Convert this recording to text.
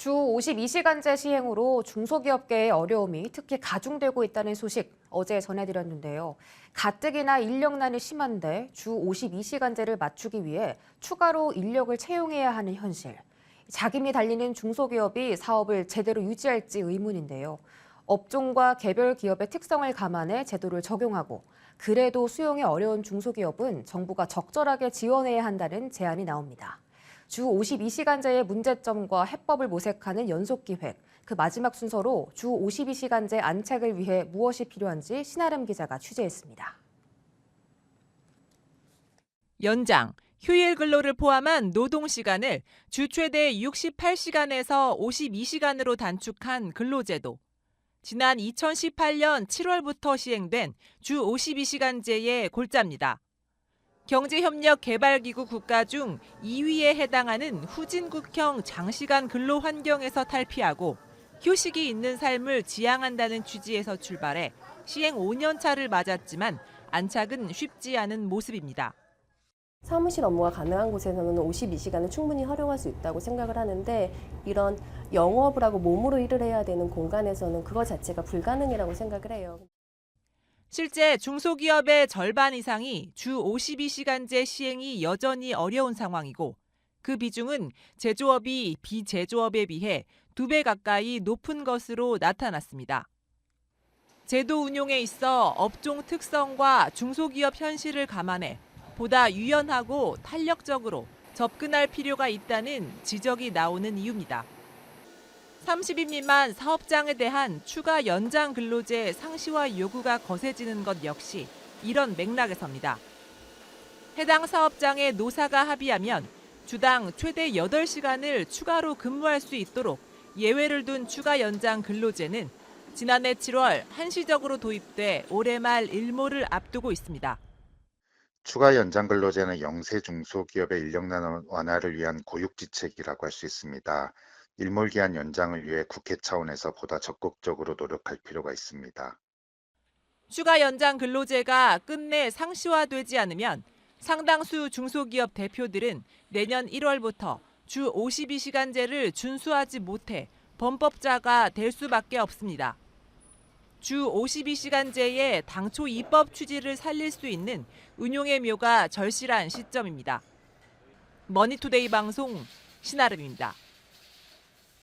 주 52시간제 시행으로 중소기업계의 어려움이 특히 가중되고 있다는 소식 어제 전해드렸는데요. 가뜩이나 인력난이 심한데 주 52시간제를 맞추기 위해 추가로 인력을 채용해야 하는 현실. 자금이 달리는 중소기업이 사업을 제대로 유지할지 의문인데요. 업종과 개별 기업의 특성을 감안해 제도를 적용하고 그래도 수용이 어려운 중소기업은 정부가 적절하게 지원해야 한다는 제안이 나옵니다. 주 52시간제의 문제점과 해법을 모색하는 연속기획, 그 마지막 순서로 주 52시간제 안착을 위해 무엇이 필요한지 신아름 기자가 취재했습니다. 연장, 휴일 근로를 포함한 노동시간을 주 최대 68시간에서 52시간으로 단축한 근로제도. 지난 2018년 7월부터 시행된 주 52시간제의 골자입니다. 경제협력개발기구 국가 중 2위에 해당하는 후진국형 장시간 근로 환경에서 탈피하고 휴식이 있는 삶을 지향한다는 취지에서 출발해 시행 5년 차를 맞았지만 안착은 쉽지 않은 모습입니다. 사무실 업무가 가능한 곳에서는 52시간을 충분히 활용할 수 있다고 생각을 하는데 이런 영업을 하고 몸으로 일을 해야 되는 공간에서는 그거 자체가 불가능이라고 생각을 해요. 실제 중소기업의 절반 이상이 주 52시간제 시행이 여전히 어려운 상황이고 그 비중은 제조업이 비제조업에 비해 2배 가까이 높은 것으로 나타났습니다. 제도 운용에 있어 업종 특성과 중소기업 현실을 감안해 보다 유연하고 탄력적으로 접근할 필요가 있다는 지적이 나오는 이유입니다. 30인 미만 사업장에 대한 추가 연장 근로제 상시화 요구가 거세지는 것 역시 이런 맥락에서입니다. 해당 사업장의 노사가 합의하면 주당 최대 8시간을 추가로 근무할 수 있도록 예외를 둔 추가 연장 근로제는 지난해 7월 한시적으로 도입돼 올해 말 일모를 앞두고 있습니다. 추가 연장 근로제는 영세 중소기업의 인력난 완화를 위한 고육지책이라고 할 수 있습니다. 일몰기한 연장을 위해 국회 차원에서 보다 적극적으로 노력할 필요가 있습니다. 추가 연장 근로제가 끝내 상시화되지 않으면 상당수 중소기업 대표들은 내년 1월부터 주 52시간제를 준수하지 못해 범법자가 될 수밖에 없습니다. 주 52시간제의 당초 입법 취지를 살릴 수 있는 운용의 묘가 절실한 시점입니다. 머니투데이 방송 신아름입니다.